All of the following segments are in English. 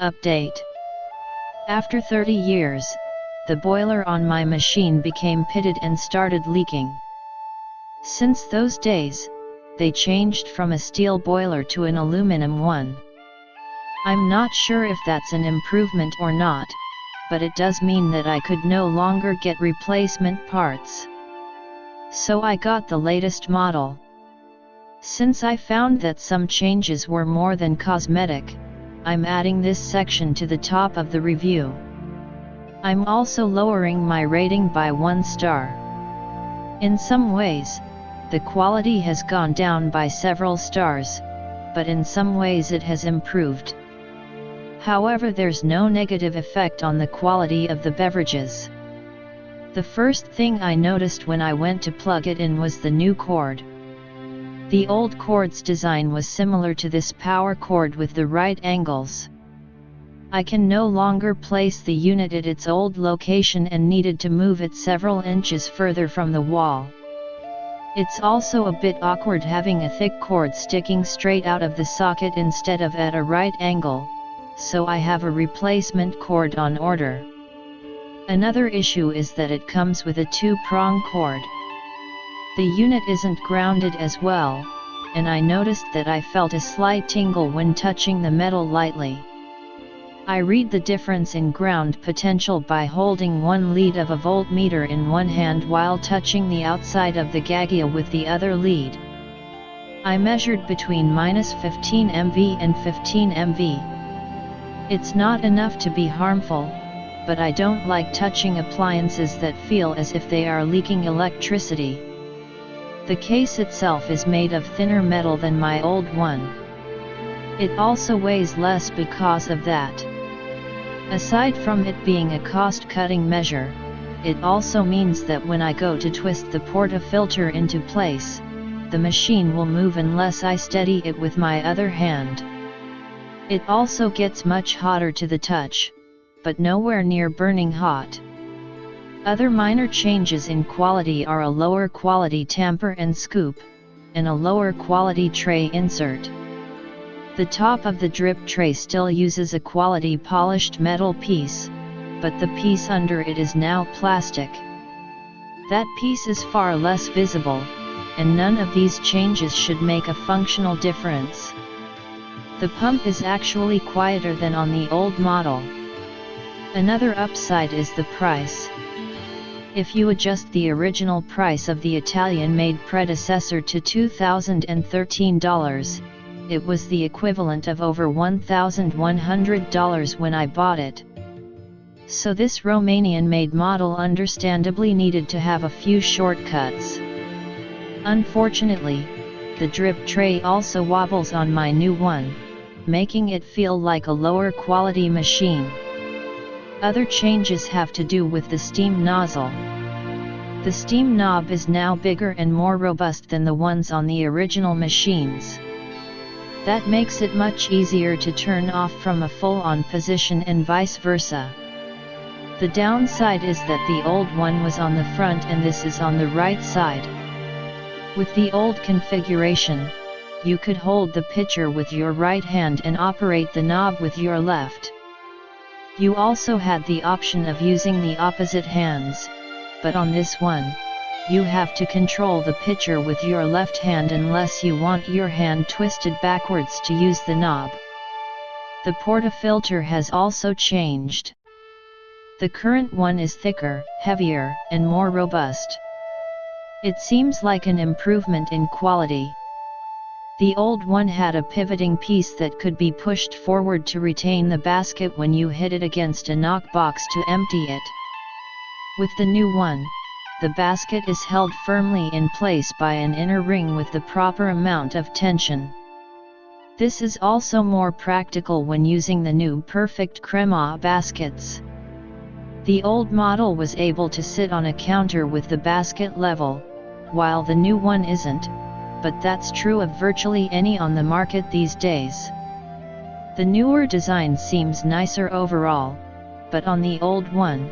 Update. After 30 years, the boiler on my machine became pitted and started leaking. Since those days, they changed from a steel boiler to an aluminum one. I'm not sure if that's an improvement or not, but it does mean that I could no longer get replacement parts. So I got the latest model. Since I found that some changes were more than cosmetic, I'm adding this section to the top of the review. I'm also lowering my rating by 1 star. In some ways, the quality has gone down by several stars, but in some ways it has improved. However, there's no negative effect on the quality of the beverages. The first thing I noticed when I went to plug it in was the new cord. The old cord's design was similar to this power cord with the right angles. I can no longer place the unit at its old location and needed to move it several inches further from the wall. It's also a bit awkward having a thick cord sticking straight out of the socket instead of at a right angle, so I have a replacement cord on order. Another issue is that it comes with a 2-prong cord. The unit isn't grounded as well, and I noticed that I felt a slight tingle when touching the metal lightly. I read the difference in ground potential by holding one lead of a voltmeter in one hand while touching the outside of the Gaggia with the other lead. I measured between -15 MV and 15 MV. It's not enough to be harmful, but I don't like touching appliances that feel as if they are leaking electricity. The case itself is made of thinner metal than my old one. It also weighs less because of that. Aside from it being a cost-cutting measure, it also means that when I go to twist the portafilter into place, the machine will move unless I steady it with my other hand. It also gets much hotter to the touch, but nowhere near burning hot. Other minor changes in quality are a lower quality tamper and scoop, and a lower quality tray insert. The top of the drip tray still uses a quality polished metal piece, but the piece under it is now plastic. That piece is far less visible, and none of these changes should make a functional difference. The pump is actually quieter than on the old model. Another upside is the price. If you adjust the original price of the Italian-made predecessor to $2,013, it was the equivalent of over $1,100 when I bought it. So this Romanian-made model understandably needed to have a few shortcuts. Unfortunately, the drip tray also wobbles on my new one, making it feel like a lower quality machine. Other changes have to do with the steam nozzle. The steam knob is now bigger and more robust than the ones on the original machines. That makes it much easier to turn off from a full-on position and vice versa. The downside is that the old one was on the front and this is on the right side. With the old configuration, you could hold the pitcher with your right hand and operate the knob with your left. You also had the option of using the opposite hands, but on this one, you have to control the pitcher with your left hand unless you want your hand twisted backwards to use the knob. The portafilter has also changed. The current one is thicker, heavier, and more robust. It seems like an improvement in quality. The old one had a pivoting piece that could be pushed forward to retain the basket when you hit it against a knockbox to empty it. With the new one, the basket is held firmly in place by an inner ring with the proper amount of tension. This is also more practical when using the new Perfect Crema baskets. The old model was able to sit on a counter with the basket level, while the new one isn't, but that's true of virtually any on the market these days. The newer design seems nicer overall, but on the old one,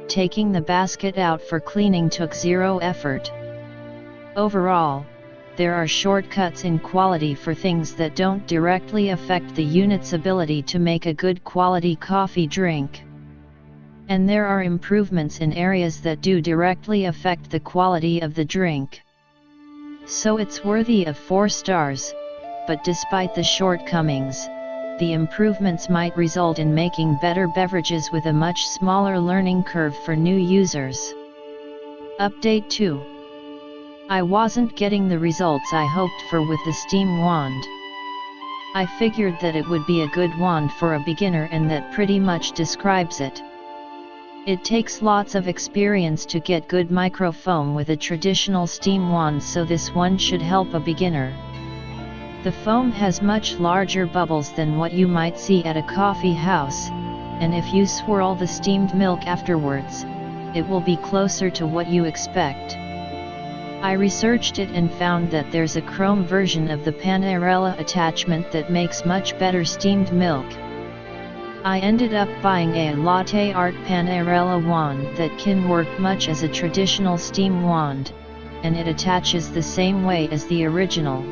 taking the basket out for cleaning took zero effort. Overall, there are shortcuts in quality for things that don't directly affect the unit's ability to make a good quality coffee drink. And there are improvements in areas that do directly affect the quality of the drink. So it's worthy of 4 stars, but despite the shortcomings, the improvements might result in making better beverages with a much smaller learning curve for new users. Update 2. I wasn't getting the results I hoped for with the steam wand. I figured that it would be a good wand for a beginner, and that pretty much describes it. It takes lots of experience to get good microfoam with a traditional steam wand, so this one should help a beginner. The foam has much larger bubbles than what you might see at a coffee house, and if you swirl the steamed milk afterwards, it will be closer to what you expect. I researched it and found that there's a chrome version of the Panarella attachment that makes much better steamed milk. I ended up buying a latte art Panarella wand that can work much as a traditional steam wand, and it attaches the same way as the original.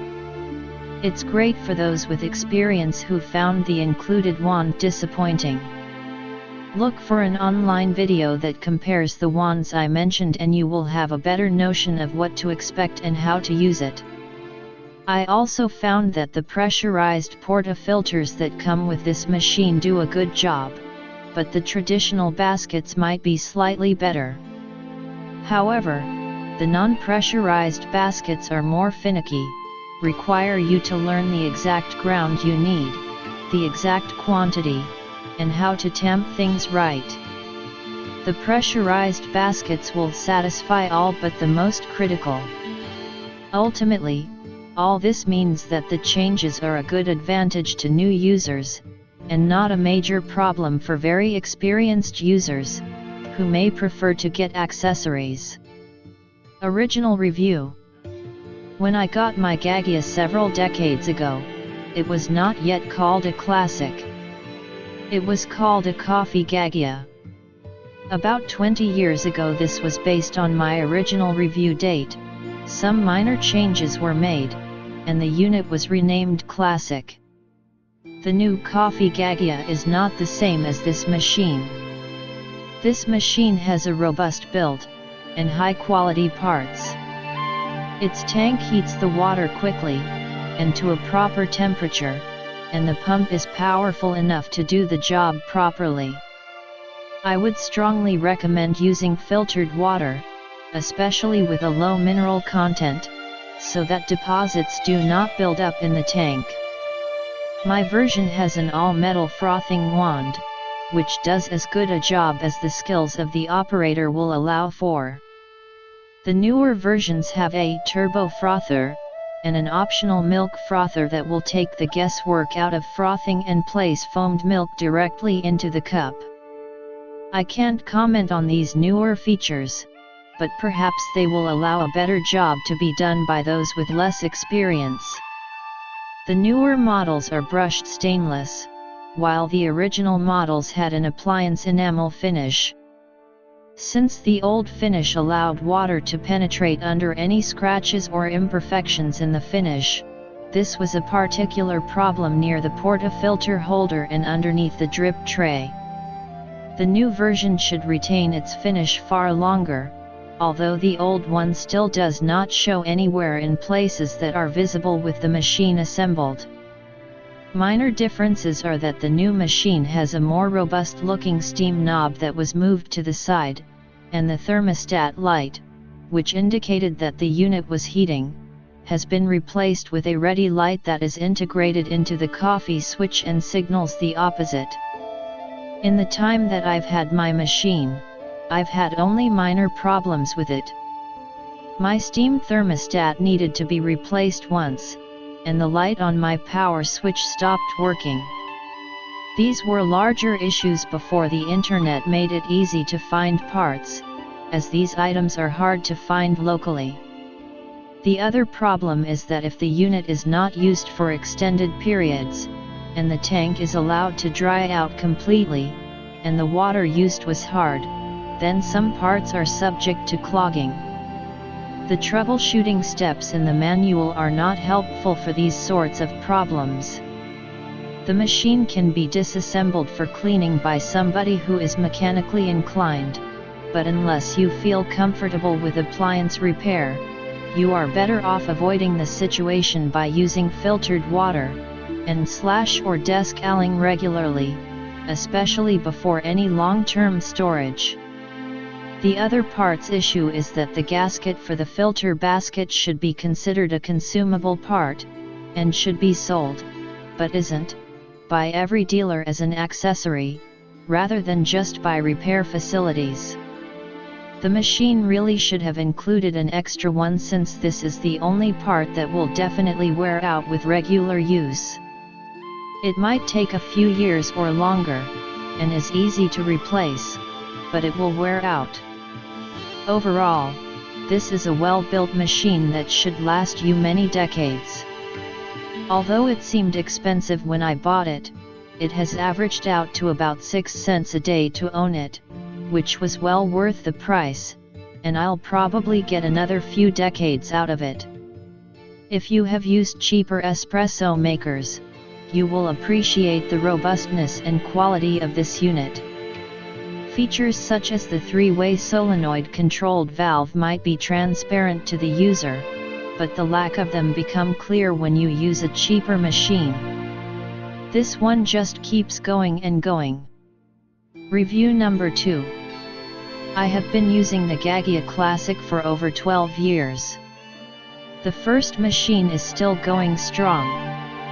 It's great for those with experience who found the included wand disappointing. Look for an online video that compares the wands I mentioned, and you will have a better notion of what to expect and how to use it. I also found that the pressurized portafilters that come with this machine do a good job, but the traditional baskets might be slightly better. However, the non-pressurized baskets are more finicky, require you to learn the exact ground you need, the exact quantity, and how to tamp things right. The pressurized baskets will satisfy all but the most critical. Ultimately, all this means that the changes are a good advantage to new users, and not a major problem for very experienced users, who may prefer to get accessories. Original review. When I got my Gaggia several decades ago, it was not yet called a classic. It was called a coffee Gaggia. About 20 years ago this was based on my original review date. Some minor changes were made, and the unit was renamed Classic. The new coffee Gaggia is not the same as this machine. This machine has a robust build, and high-quality parts. Its tank heats the water quickly, and to a proper temperature, and the pump is powerful enough to do the job properly. I would strongly recommend using filtered water, especially with a low mineral content, so that deposits do not build up in the tank. My version has an all-metal frothing wand, which does as good a job as the skills of the operator will allow for. The newer versions have a turbo frother, and an optional milk frother that will take the guesswork out of frothing and place foamed milk directly into the cup. I can't comment on these newer features, but perhaps they will allow a better job to be done by those with less experience. The newer models are brushed stainless, while the original models had an appliance enamel finish. Since the old finish allowed water to penetrate under any scratches or imperfections in the finish, this was a particular problem near the portafilter holder and underneath the drip tray. The new version should retain its finish far longer, although the old one still does not show anywhere in places that are visible with the machine assembled. Minor differences are that the new machine has a more robust looking steam knob that was moved to the side, and the thermostat light, which indicated that the unit was heating, has been replaced with a ready light that is integrated into the coffee switch and signals the opposite. In the time that I've had my machine, I've had only minor problems with it. My steam thermostat needed to be replaced once, and the light on my power switch stopped working. These were larger issues before the internet made it easy to find parts, as these items are hard to find locally. The other problem is that if the unit is not used for extended periods, and the tank is allowed to dry out completely, and the water used was hard, then some parts are subject to clogging. The troubleshooting steps in the manual are not helpful for these sorts of problems. The machine can be disassembled for cleaning by somebody who is mechanically inclined, but unless you feel comfortable with appliance repair, you are better off avoiding the situation by using filtered water, and/or descaling regularly, especially before any long-term storage. The other parts issue is that the gasket for the filter basket should be considered a consumable part, and should be sold, but isn't, by every dealer as an accessory, rather than just by repair facilities. The machine really should have included an extra one, since this is the only part that will definitely wear out with regular use. It might take a few years or longer, and is easy to replace, but it will wear out. Overall, this is a well-built machine that should last you many decades. Although it seemed expensive when I bought it, it has averaged out to about 6 cents a day to own it, which was well worth the price, and I'll probably get another few decades out of it. If you have used cheaper espresso makers, you will appreciate the robustness and quality of this unit. Features such as the 3-way solenoid-controlled valve might be transparent to the user, but the lack of them become clear when you use a cheaper machine. This one just keeps going and going. Review number 2. I have been using the Gaggia Classic for over 12 years. The first machine is still going strong,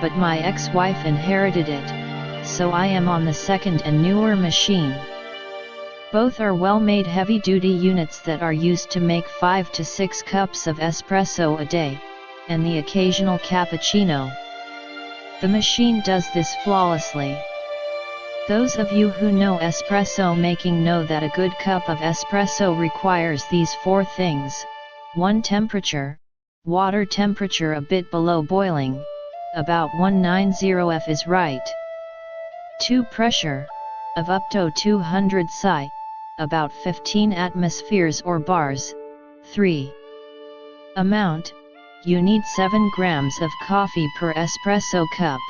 but my ex-wife inherited it, so I am on the second and newer machine. Both are well-made heavy-duty units that are used to make 5 to 6 cups of espresso a day, and the occasional cappuccino. The machine does this flawlessly. Those of you who know espresso making know that a good cup of espresso requires these 4 things: 1. Temperature, water temperature a bit below boiling, about 190 F is right. 2. Pressure, of up to 200 psi, about 15 atmospheres or bars. 3. Amount, you need 7 grams of coffee per espresso cup.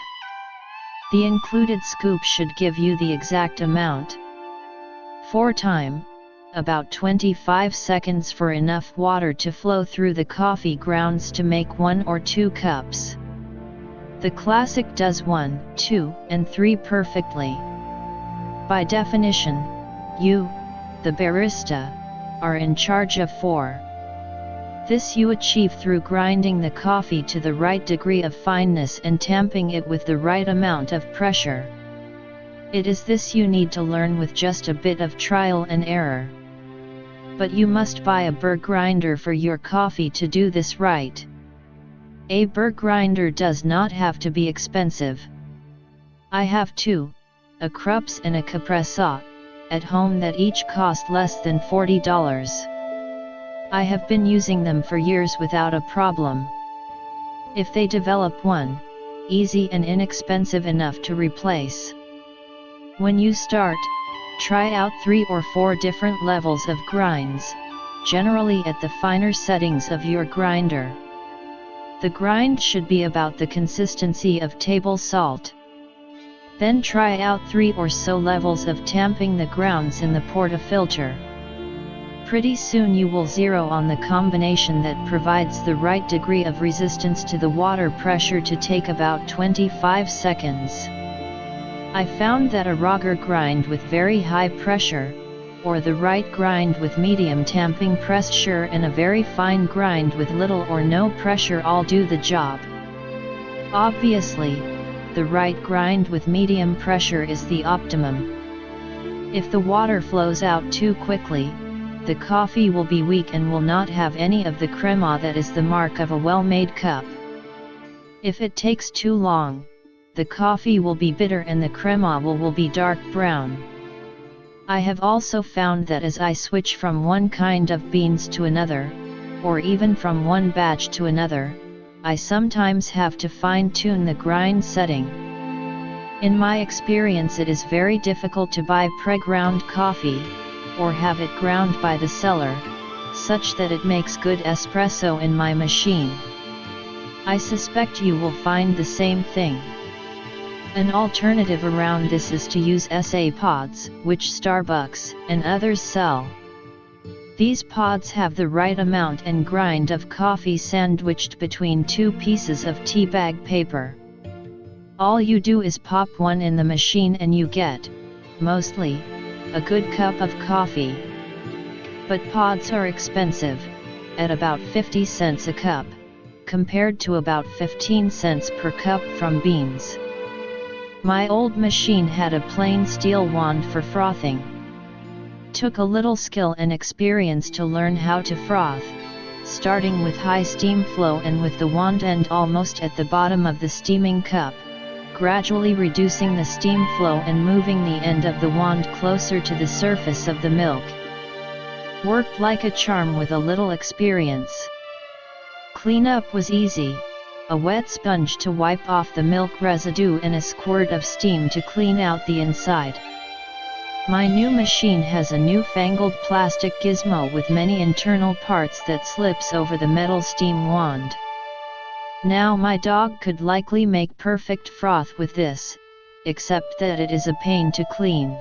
The included scoop should give you the exact amount. 4. Time, about 25 seconds for enough water to flow through the coffee grounds to make 1 or 2 cups. The Classic does 1, 2, and 3 perfectly. By definition, you, the barista, are in charge of 4. This you achieve through grinding the coffee to the right degree of fineness and tamping it with the right amount of pressure. It is this you need to learn with just a bit of trial and error. But you must buy a burr grinder for your coffee to do this right. A burr grinder does not have to be expensive. I have 2, a Krups and a Capressa, at home that each cost less than $40. I have been using them for years without a problem. If they develop one, easy and inexpensive enough to replace. When you start, try out 3 or 4 different levels of grinds, generally at the finer settings of your grinder. The grind should be about the consistency of table salt. Then try out 3 or so levels of tamping the grounds in the portafilter. Pretty soon you will zero on the combination that provides the right degree of resistance to the water pressure to take about 25 seconds. I found that a Roger grind with very high pressure, or the right grind with medium tamping pressure and a very fine grind with little or no pressure all do the job. Obviously, the right grind with medium pressure is the optimum. If the water flows out too quickly, the coffee will be weak and will not have any of the crema that is the mark of a well-made cup. If it takes too long, the coffee will be bitter and the crema will be dark brown. I have also found that as I switch from one kind of beans to another, or even from one batch to another, I sometimes have to fine-tune the grind setting. In my experience, it is very difficult to buy pre-ground coffee, or have it ground by the seller, such that it makes good espresso in my machine. I suspect you will find the same thing. An alternative around this is to use SA pods, which Starbucks and others sell. These pods have the right amount and grind of coffee sandwiched between two pieces of tea bag paper. All you do is pop one in the machine and you get, mostly, a good cup of coffee. But pods are expensive, at about 50 cents a cup, compared to about 15 cents per cup from beans. My old machine had a plain steel wand for frothing. Took a little skill and experience to learn how to froth, starting with high steam flow and with the wand end almost at the bottom of the steaming cup, gradually reducing the steam flow and moving the end of the wand closer to the surface of the milk. Worked like a charm with a little experience. Cleanup was easy, a wet sponge to wipe off the milk residue and a squirt of steam to clean out the inside. My new machine has a newfangled plastic gizmo with many internal parts that slips over the metal steam wand. Now my dog could likely make perfect froth with this, except that it is a pain to clean.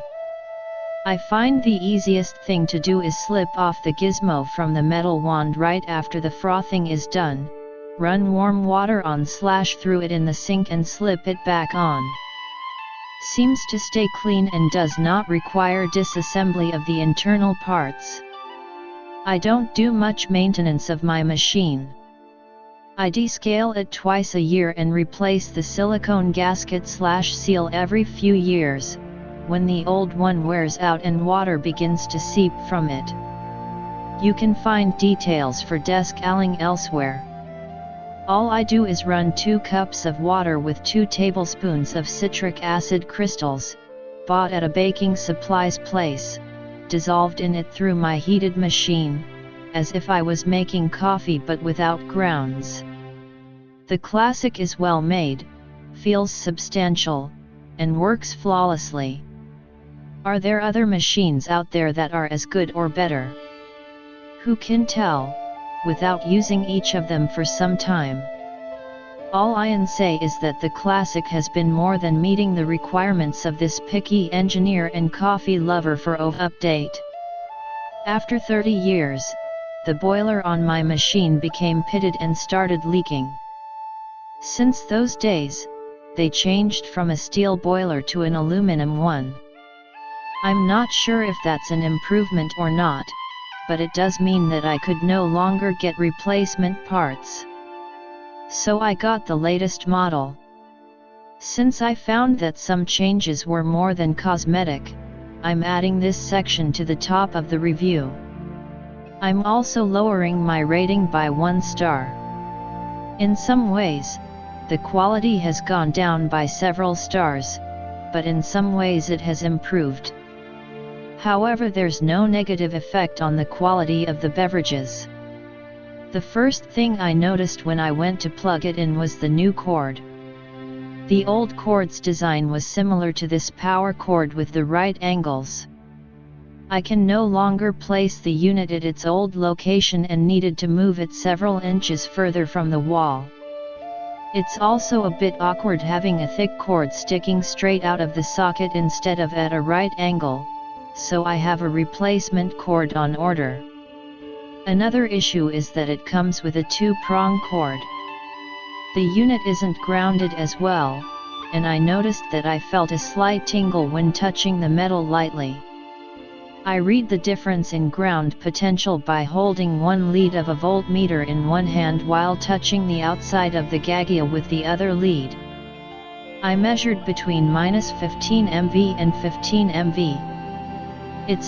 I find the easiest thing to do is slip off the gizmo from the metal wand right after the frothing is done, run warm water on / through it in the sink and slip it back on. Seems to stay clean and does not require disassembly of the internal parts. I don't do much maintenance of my machine. I descale it twice a year and replace the silicone gasket / seal every few years, when the old one wears out and water begins to seep from it. You can find details for descaling elsewhere. All I do is run 2 cups of water with 2 tablespoons of citric acid crystals, bought at a baking supplies place, dissolved in it through my heated machine, as if I was making coffee but without grounds. The classic is well made, feels substantial, and works flawlessly. Are there other machines out there that are as good or better? Who can tell, without using each of them for some time? All I can say is that the classic has been more than meeting the requirements of this picky engineer and coffee lover for an update. After 30 years, the boiler on my machine became pitted and started leaking. Since those days, they changed from a steel boiler to an aluminum one. I'm not sure if that's an improvement or not, but it does mean that I could no longer get replacement parts. So I got the latest model. Since I found that some changes were more than cosmetic, I'm adding this section to the top of the review. I'm also lowering my rating by 1 star. In some ways, the quality has gone down by several stars, but in some ways it has improved. However, there's no negative effect on the quality of the beverages. The first thing I noticed when I went to plug it in was the new cord. The old cord's design was similar to this power cord with the right angles. I can no longer place the unit at its old location and needed to move it several inches further from the wall. It's also a bit awkward having a thick cord sticking straight out of the socket instead of at a right angle, so I have a replacement cord on order. Another issue is that it comes with a 2-prong cord. The unit isn't grounded as well, and I noticed that I felt a slight tingle when touching the metal lightly. I read the difference in ground potential by holding one lead of a voltmeter in one hand while touching the outside of the Gaggia with the other lead. I measured between -15 MV and 15 MV. It's